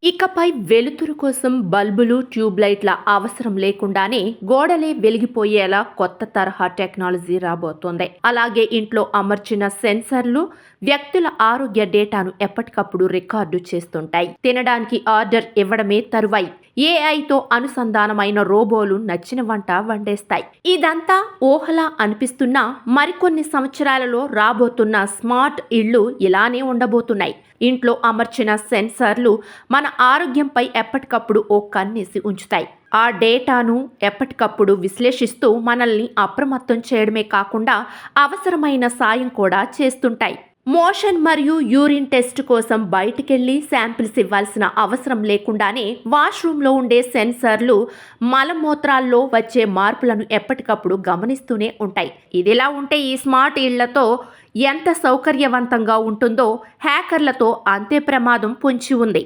ఇకపై వెలుతురు కోసం బల్బులు, ట్యూబ్ లైట్ల అవసరం లేకుండానే గోడలే వెలిగిపోయేలా కొత్త తరహా టెక్నాలజీ రాబోతోంది. అలాగే ఇంట్లో అమర్చిన సెన్సర్లు వ్యక్తుల ఆరోగ్య డేటాను ఎప్పటికప్పుడు రికార్డు చేస్తుంటాయి. తినడానికి ఆర్డర్ ఇవ్వడమే తరువాయి ఏఐతో అనుసంధానమైన రోబోలు నచ్చిన వంట వండేస్తాయి. ఇదంతా ఊహలా అనిపిస్తున్నా మరికొన్ని సంవత్సరాలలో రాబోతున్న స్మార్ట్ ఇళ్లు ఇలానే ఉండబోతున్నాయి. ఇంట్లో అమర్చిన సెన్సార్లు మన ఆరోగ్యంపై ఎప్పటికప్పుడు ఓ కన్నేసి ఉంచుతాయి. ఆ డేటాను ఎప్పటికప్పుడు విశ్లేషిస్తూ మనల్ని అప్రమత్తం చేయడమే కాకుండా అవసరమైన సాయం కూడా చేస్తుంటాయి. మోషన్ మరియు యూరిన్ టెస్ట్ కోసం బయటికెళ్లి శాంపిల్స్ ఇవ్వాల్సిన అవసరం లేకుండానే వాష్రూమ్లో ఉండే సెన్సార్లు మలమూత్రాల్లో వచ్చే మార్పులను ఎప్పటికప్పుడు గమనిస్తూనే ఉంటాయి. ఇదిలా ఉంటే ఈ స్మార్ట్ ఇళ్లతో ఎంత సౌకర్యవంతంగా ఉంటుందో హ్యాకర్లతో అంతే ప్రమాదం పొంచి ఉంది.